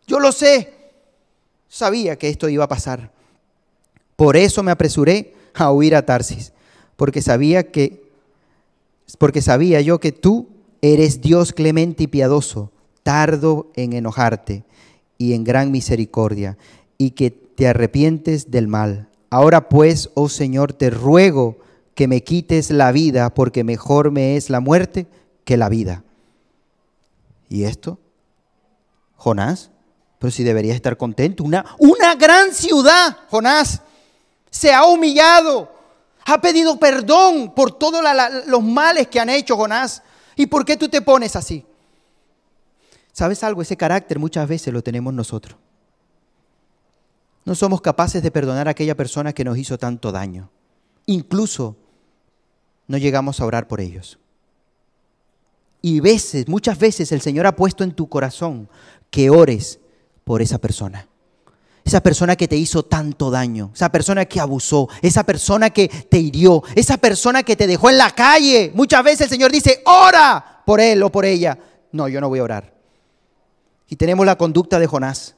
Yo lo sé. Sabía que esto iba a pasar. Por eso me apresuré a huir a Tarsis. Porque sabía yo que tú eres Dios clemente y piadoso, tardo en enojarte y en gran misericordia, y que te arrepientes del mal. Ahora pues, oh Señor, te ruego que me quites la vida, porque mejor me es la muerte que la vida. ¿Y esto? Jonás, pero si deberías estar contento. Una gran ciudad, Jonás, se ha humillado, ha pedido perdón por todos los males que han hecho, Jonás. ¿Y por qué tú te pones así? ¿Sabes algo? Ese carácter muchas veces lo tenemos nosotros. No somos capaces de perdonar a aquella persona que nos hizo tanto daño. Incluso no llegamos a orar por ellos. Y muchas veces el Señor ha puesto en tu corazón que ores por esa persona. Esa persona que te hizo tanto daño, esa persona que abusó, esa persona que te hirió, esa persona que te dejó en la calle. Muchas veces el Señor dice, ora por él o por ella. No, yo no voy a orar. Y tenemos la conducta de Jonás.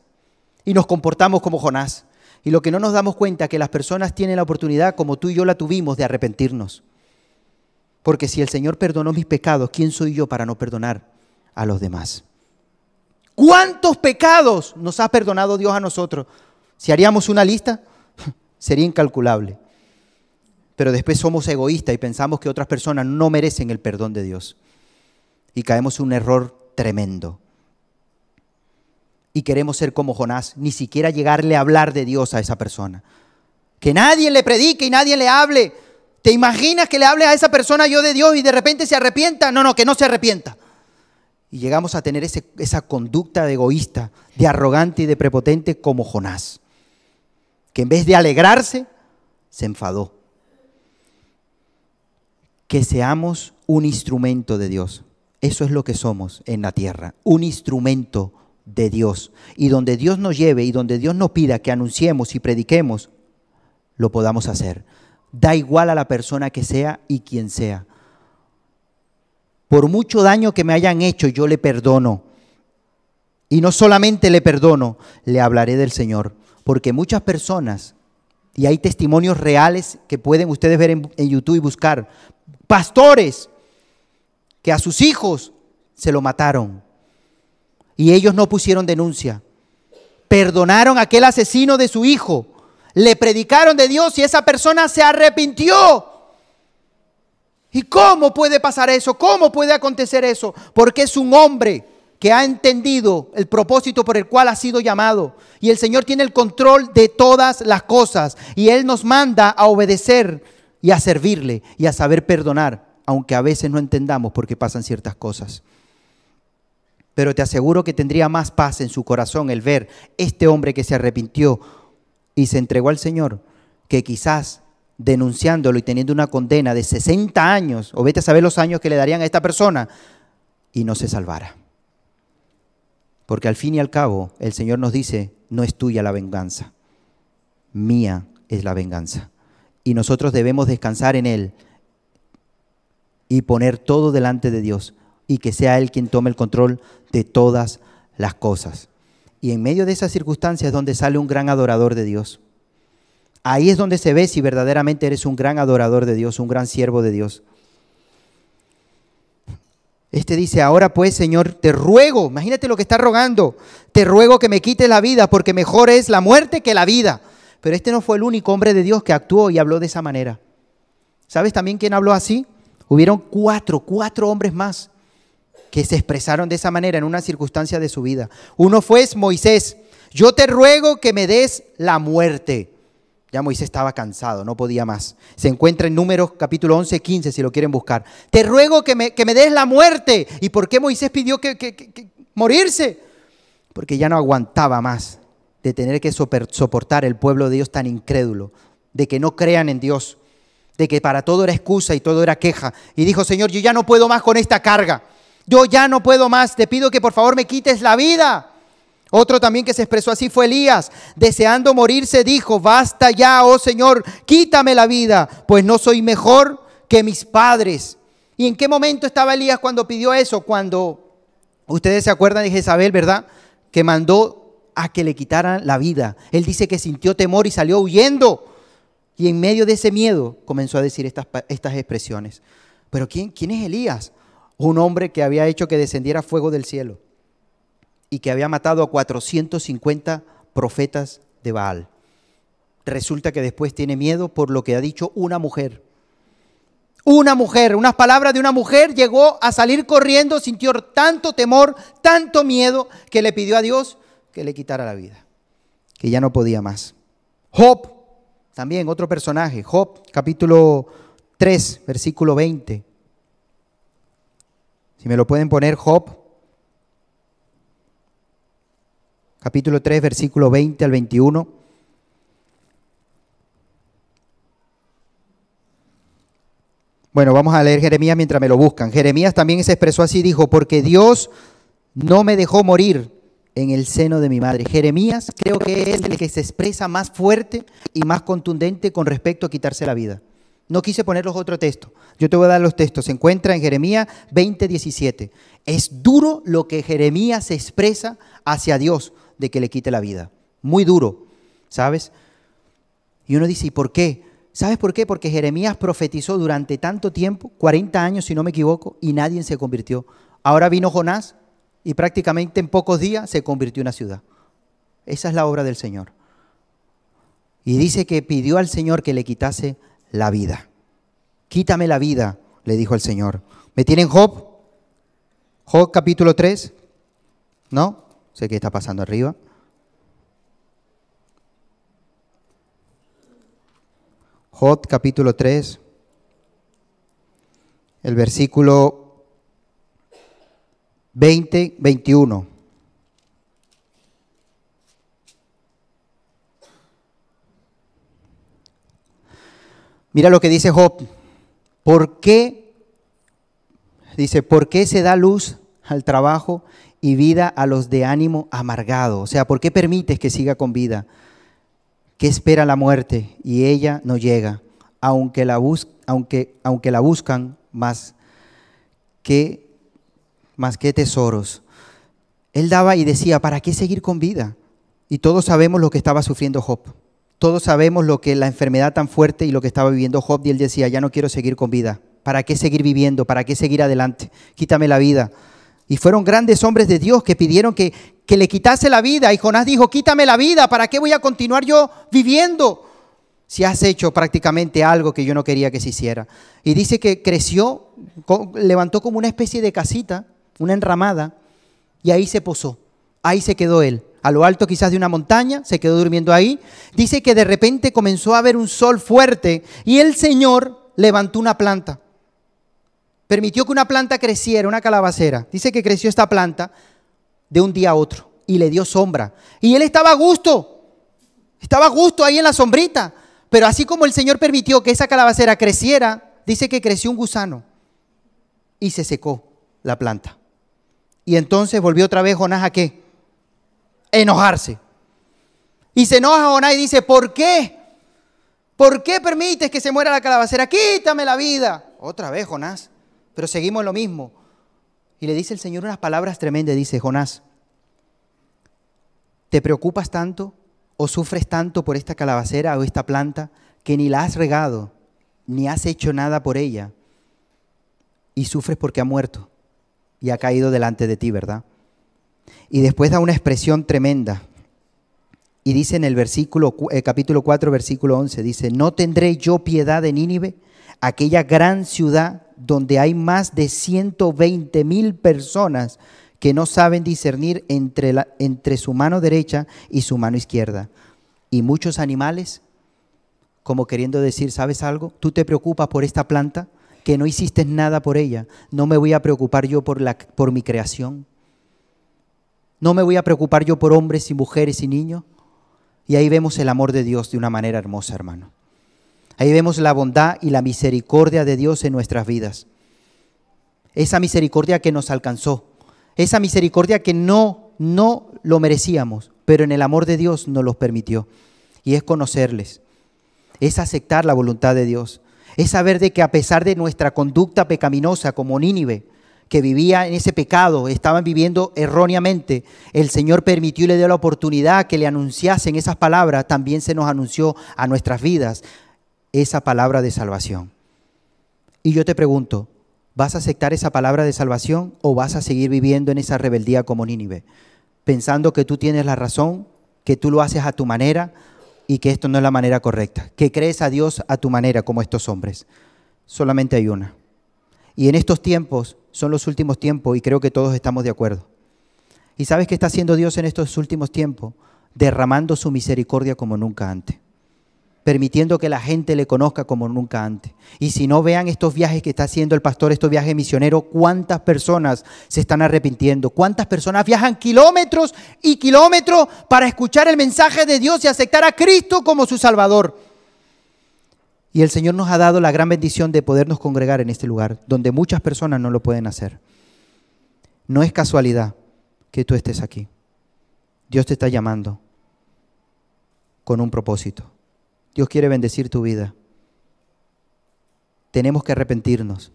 Y nos comportamos como Jonás. Y lo que no nos damos cuenta es que las personas tienen la oportunidad, como tú y yo la tuvimos, de arrepentirnos. Porque si el Señor perdonó mis pecados, ¿quién soy yo para no perdonar a los demás? ¿Cuántos pecados nos ha perdonado Dios a nosotros? Si haríamos una lista, sería incalculable. pero después somos egoístas y pensamos que otras personas no merecen el perdón de Dios. Y caemos en un error tremendo. Y queremos ser como Jonás, ni siquiera llegarle a hablar de Dios a esa persona. Que nadie le predique y nadie le hable. ¿Te imaginas que le hable a esa persona yo de Dios y de repente se arrepienta? No, que no se arrepienta. Y llegamos a tener esa conducta de egoísta, de arrogante y de prepotente como Jonás, que en vez de alegrarse, se enfadó. Que seamos un instrumento de Dios. Eso es lo que somos en la tierra, un instrumento de Dios. Y donde Dios nos lleve y donde Dios nos pida que anunciemos y prediquemos, lo podamos hacer. Da igual a la persona que sea y quien sea. Por mucho daño que me hayan hecho, yo le perdono. Y no solamente le perdono, le hablaré del Señor. Porque muchas personas, y hay testimonios reales que pueden ustedes ver en YouTube y buscar, pastores que a sus hijos se lo mataron y ellos no pusieron denuncia. Perdonaron a aquel asesino de su hijo, le predicaron de Dios y esa persona se arrepintió. ¿Y cómo puede pasar eso? ¿Cómo puede acontecer eso? Porque es un hombre que ha entendido el propósito por el cual ha sido llamado. Y el Señor tiene el control de todas las cosas. Y Él nos manda a obedecer y a servirle y a saber perdonar, aunque a veces no entendamos por qué pasan ciertas cosas. Pero te aseguro que tendría más paz en su corazón el ver este hombre que se arrepintió y se entregó al Señor, que quizás denunciándolo y teniendo una condena de 60 años, o vete a saber los años que le darían a esta persona, y no se salvara. Porque al fin y al cabo, el Señor nos dice, no es tuya la venganza, mía es la venganza. Y nosotros debemos descansar en Él y poner todo delante de Dios y que sea Él quien tome el control de todas las cosas. Y en medio de esas circunstancias es donde sale un gran adorador de Dios. Ahí es donde se ve si verdaderamente eres un gran adorador de Dios, un gran siervo de Dios. Este dice, ahora pues, Señor, te ruego, imagínate lo que está rogando, te ruego que me quites la vida, porque mejor es la muerte que la vida. Pero este no fue el único hombre de Dios que actuó y habló de esa manera. ¿Sabes también quién habló así? Hubieron cuatro hombres más que se expresaron de esa manera en una circunstancia de su vida. Uno fue Moisés. Yo te ruego que me des la muerte. Ya Moisés estaba cansado, no podía más. Se encuentra en Números capítulo 11, 15, si lo quieren buscar. Te ruego que me des la muerte. ¿Y por qué Moisés pidió que morirse? Porque ya no aguantaba más de tener que soportar el pueblo de Dios tan incrédulo, de que no crean en Dios, de que para todo era excusa y todo era queja. Y dijo, Señor, yo ya no puedo más con esta carga. Yo ya no puedo más. Te pido que por favor me quites la vida. Otro también que se expresó así fue Elías. Deseando morirse dijo, basta ya, oh Señor, quítame la vida, pues no soy mejor que mis padres. ¿Y en qué momento estaba Elías cuando pidió eso? Cuando, ustedes se acuerdan de Jezabel, ¿verdad? Que mandó a que le quitaran la vida. Él dice que sintió temor y salió huyendo. Y en medio de ese miedo comenzó a decir estas expresiones. Pero ¿quién es Elías? Un hombre que había hecho que descendiera fuego del cielo y que había matado a 450 profetas de Baal. Resulta que después tiene miedo por lo que ha dicho una mujer. Una mujer, unas palabras de una mujer, llegó a salir corriendo, sintió tanto temor, tanto miedo, que le pidió a Dios que le quitara la vida, que ya no podía más. Job, también otro personaje, Job, capítulo 3, versículo 20. Si me lo pueden poner, Job, capítulo 3, versículo 20 al 21. Bueno, vamos a leer Jeremías mientras me lo buscan. Jeremías también se expresó así, dijo, porque Dios no me dejó morir en el seno de mi madre. Jeremías creo que es el que se expresa más fuerte y más contundente con respecto a quitarse la vida. No quise poner los otros textos. Yo te voy a dar los textos. Se encuentra en Jeremías 20, 17. Es duro lo que Jeremías se expresa hacia Dios de que le quite la vida. Muy duro, ¿sabes? Y uno dice, ¿y por qué? ¿Sabes por qué? Porque Jeremías profetizó durante tanto tiempo, 40 años si no me equivoco, y nadie se convirtió. Ahora vino Jonás y prácticamente en pocos días se convirtió en una ciudad. Esa es la obra del Señor. Y dice que pidió al Señor que le quitase la vida. Quítame la vida, le dijo el Señor. ¿Me tienen Job? Job capítulo 3. ¿No? Sé qué está pasando arriba. Job capítulo 3. El versículo 20, 21. Mira lo que dice Job. ¿Por qué? Dice, ¿por qué se da luz al trabajo y vida a los de ánimo amargado? O sea, ¿por qué permites que siga con vida? ¿Qué espera la muerte? Y ella no llega, aunque la buscan más que tesoros. Él daba y decía, ¿para qué seguir con vida? Y todos sabemos lo que estaba sufriendo Job. Todos sabemos lo que la enfermedad tan fuerte y lo que estaba viviendo Job. Y él decía, ya no quiero seguir con vida. ¿Para qué seguir viviendo? ¿Para qué seguir adelante? Quítame la vida. Y fueron grandes hombres de Dios que pidieron que le quitase la vida. Y Jonás dijo, quítame la vida. ¿Para qué voy a continuar yo viviendo? Si has hecho prácticamente algo que yo no quería que se hiciera. Y dice que creció, levantó como una especie de casita, una enramada, y ahí se posó. Ahí se quedó él. A lo alto quizás de una montaña, se quedó durmiendo ahí. Dice que de repente comenzó a haber un sol fuerte y el Señor levantó una planta. Permitió que una planta creciera, una calabacera. Dice que creció esta planta de un día a otro y le dio sombra. Y él estaba a gusto ahí en la sombrita. Pero así como el Señor permitió que esa calabacera creciera, dice que creció un gusano y se secó la planta. Y entonces volvió otra vez Jonás ¿a qué? Enojarse. Y se enoja Jonás y dice, ¿por qué? ¿Por qué permites que se muera la calabacera? Quítame la vida. Otra vez Jonás, pero seguimos lo mismo. Y le dice el Señor unas palabras tremendas. Dice, Jonás, ¿te preocupas tanto o sufres tanto por esta calabacera o esta planta que ni la has regado, ni has hecho nada por ella? Y sufres porque ha muerto y ha caído delante de ti, ¿verdad? Y después da una expresión tremenda. Y dice en el capítulo 4, versículo 11, dice, ¿no tendré yo piedad de Nínive, aquella gran ciudad donde hay más de 120,000 personas que no saben discernir entre su mano derecha y su mano izquierda? Y muchos animales, como queriendo decir, ¿sabes algo? Tú te preocupas por esta planta, que no hiciste nada por ella. No me voy a preocupar yo por mi creación. No me voy a preocupar yo por hombres y mujeres y niños. Y ahí vemos el amor de Dios de una manera hermosa, hermano. Ahí vemos la bondad y la misericordia de Dios en nuestras vidas. Esa misericordia que nos alcanzó. Esa misericordia que no lo merecíamos, pero en el amor de Dios nos los permitió. Y es conocerles. Es aceptar la voluntad de Dios. Es saber de que a pesar de nuestra conducta pecaminosa como Nínive, que vivía en ese pecado, estaban viviendo erróneamente, el Señor permitió y le dio la oportunidad que le anunciasen esas palabras. También se nos anunció a nuestras vidas esa palabra de salvación. Y yo te pregunto, ¿vas a aceptar esa palabra de salvación o vas a seguir viviendo en esa rebeldía como Nínive? Pensando que tú tienes la razón, que tú lo haces a tu manera y que esto no es la manera correcta. Que crees a Dios a tu manera como estos hombres. Solamente hay una. Y en estos tiempos son los últimos tiempos y creo que todos estamos de acuerdo. ¿Y sabes qué está haciendo Dios en estos últimos tiempos? Derramando su misericordia como nunca antes. Permitiendo que la gente le conozca como nunca antes. Y si no, vean estos viajes que está haciendo el pastor, estos viajes misioneros, cuántas personas se están arrepintiendo, cuántas personas viajan kilómetros y kilómetros para escuchar el mensaje de Dios y aceptar a Cristo como su Salvador. Y el Señor nos ha dado la gran bendición de podernos congregar en este lugar, donde muchas personas no lo pueden hacer. No es casualidad que tú estés aquí. Dios te está llamando con un propósito. Dios quiere bendecir tu vida. Tenemos que arrepentirnos.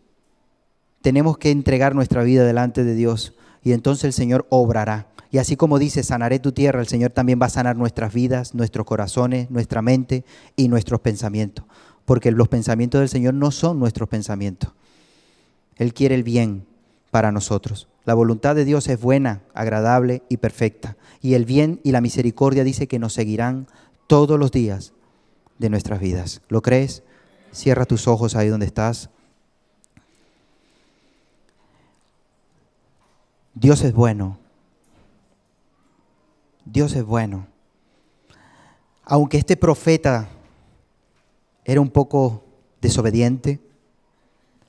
Tenemos que entregar nuestra vida delante de Dios. Y entonces el Señor obrará. Y así como dice, sanaré tu tierra, el Señor también va a sanar nuestras vidas, nuestros corazones, nuestra mente y nuestros pensamientos. Porque los pensamientos del Señor no son nuestros pensamientos. Él quiere el bien para nosotros. La voluntad de Dios es buena, agradable y perfecta. Y el bien y la misericordia dice que nos seguirán todos los días de nuestras vidas. ¿Lo crees? Cierra tus ojos ahí donde estás. Dios es bueno. Dios es bueno. Aunque este profeta era un poco desobediente,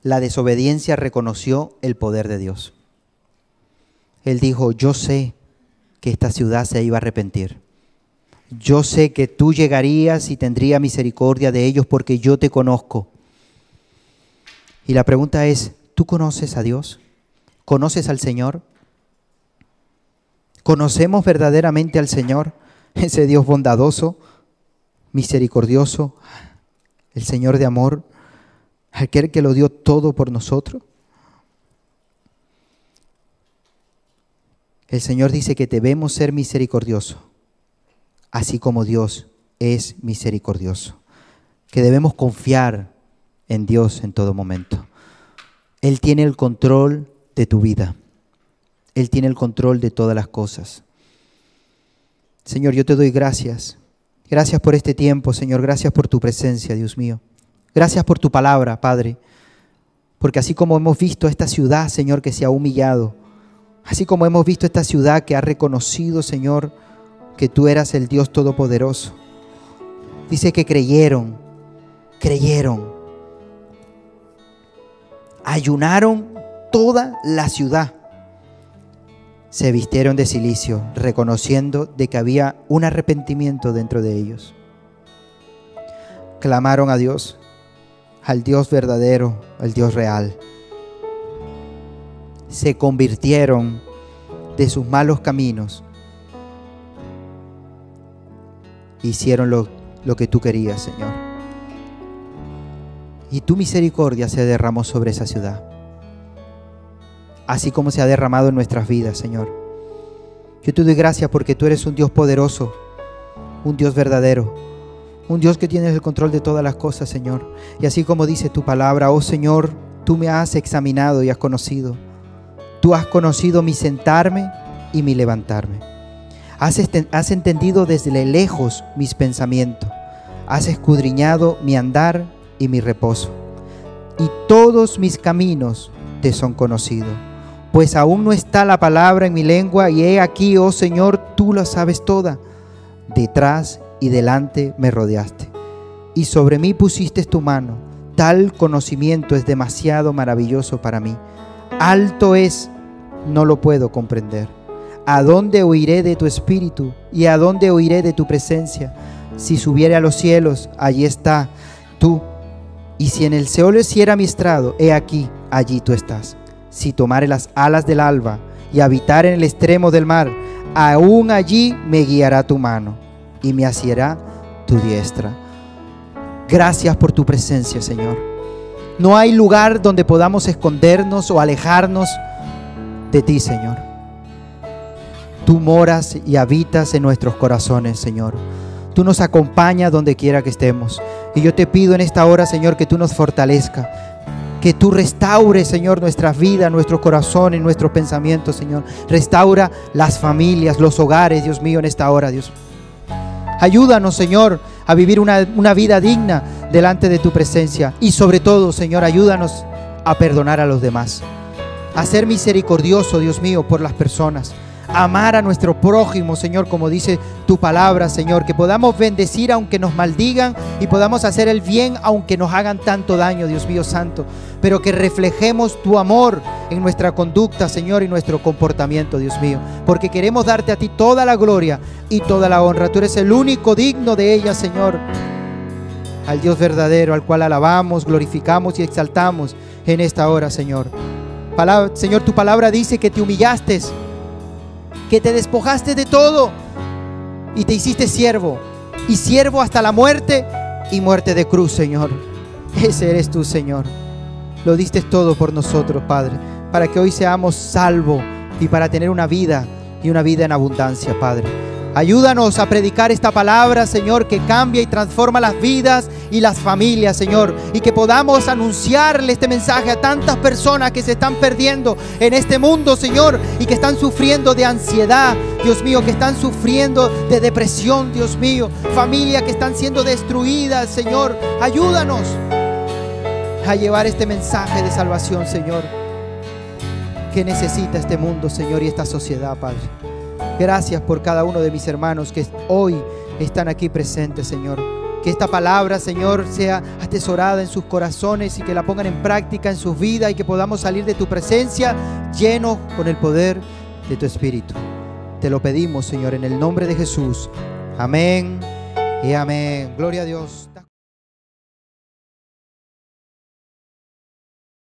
la desobediencia reconoció el poder de Dios. Él dijo, yo sé que esta ciudad se iba a arrepentir. Yo sé que tú llegarías y tendrías misericordia de ellos porque yo te conozco. Y la pregunta es, ¿tú conoces a Dios? ¿Conoces al Señor? ¿Conocemos verdaderamente al Señor? Ese Dios bondadoso, misericordioso, el Señor de amor, aquel que lo dio todo por nosotros. El Señor dice que debemos ser misericordiosos, así como Dios es misericordioso. Que debemos confiar en Dios en todo momento. Él tiene el control de tu vida. Él tiene el control de todas las cosas. Señor, yo te doy gracias. Gracias por este tiempo, Señor. Gracias por tu presencia, Dios mío. Gracias por tu palabra, Padre. Porque así como hemos visto esta ciudad, Señor, que se ha humillado, así como hemos visto esta ciudad que ha reconocido, Señor, que tú eras el Dios Todopoderoso. Dice que creyeron. Ayunaron toda la ciudad. Se vistieron de cilicio, reconociendo de que había un arrepentimiento dentro de ellos. Clamaron a Dios, al Dios verdadero, al Dios real. Se convirtieron de sus malos caminos. Hicieron lo que tú querías, Señor. Y tu misericordia se derramó sobre esa ciudad, así como se ha derramado en nuestras vidas, Señor. Yo te doy gracias porque tú eres un Dios poderoso, un Dios verdadero, un Dios que tienes el control de todas las cosas, Señor. Y así como dice tu palabra, oh Señor, tú me has examinado y has conocido. Tú has conocido mi sentarme y mi levantarme. Has entendido desde lejos mis pensamientos. Has escudriñado mi andar y mi reposo. Y todos mis caminos te son conocidos. Pues aún no está la palabra en mi lengua, y he aquí, oh Señor, tú la sabes toda. Detrás y delante me rodeaste, y sobre mí pusiste tu mano. Tal conocimiento es demasiado maravilloso para mí. Alto es, no lo puedo comprender. ¿A dónde huiré de tu espíritu? ¿Y a dónde huiré de tu presencia? Si subiere a los cielos, allí está tú. Y si en el Seol hiciera mi estrado, he aquí, allí tú estás. Si tomare las alas del alba y habitar en el extremo del mar, aún allí me guiará tu mano y me asirá tu diestra. Gracias por tu presencia, Señor. No hay lugar donde podamos escondernos o alejarnos de ti, Señor. Tú moras y habitas en nuestros corazones, Señor. Tú nos acompañas donde quiera que estemos. Y yo te pido en esta hora, Señor, que tú nos fortalezcas. Que tú restaures, Señor, nuestras vidas, nuestros corazones, nuestros pensamientos, Señor. Restaura las familias, los hogares, Dios mío, en esta hora, Dios. Ayúdanos, Señor, a vivir una vida digna delante de tu presencia. Y sobre todo, Señor, ayúdanos a perdonar a los demás. A ser misericordioso, Dios mío, por las personas. Amar a nuestro prójimo, Señor, como dice tu palabra, Señor. Que podamos bendecir aunque nos maldigan y podamos hacer el bien aunque nos hagan tanto daño, Dios mío santo. Pero que reflejemos tu amor en nuestra conducta, Señor, y nuestro comportamiento, Dios mío. Porque queremos darte a ti toda la gloria y toda la honra. Tú eres el único digno de ella, Señor. Al Dios verdadero, al cual alabamos, glorificamos y exaltamos en esta hora, Señor. Señor, tu palabra dice que te humillaste, que te despojaste de todo y te hiciste siervo, y siervo hasta la muerte y muerte de cruz, Señor. Ese eres tú, Señor. Lo diste todo por nosotros, Padre, para que hoy seamos salvos y para tener una vida y una vida en abundancia, Padre. Ayúdanos a predicar esta palabra, Señor, que cambia y transforma las vidas y las familias, Señor, y que podamos anunciarle este mensaje a tantas personas que se están perdiendo en este mundo, Señor, y que están sufriendo de ansiedad, Dios mío, que están sufriendo de depresión, Dios mío, familias que están siendo destruidas, Señor. Ayúdanos a llevar este mensaje de salvación, Señor, que necesita este mundo, Señor, y esta sociedad, Padre. Gracias por cada uno de mis hermanos que hoy están aquí presentes, Señor. Que esta palabra, Señor, sea atesorada en sus corazones y que la pongan en práctica en sus vidas y que podamos salir de tu presencia llenos con el poder de tu Espíritu. Te lo pedimos, Señor, en el nombre de Jesús. Amén y amén. Gloria a Dios.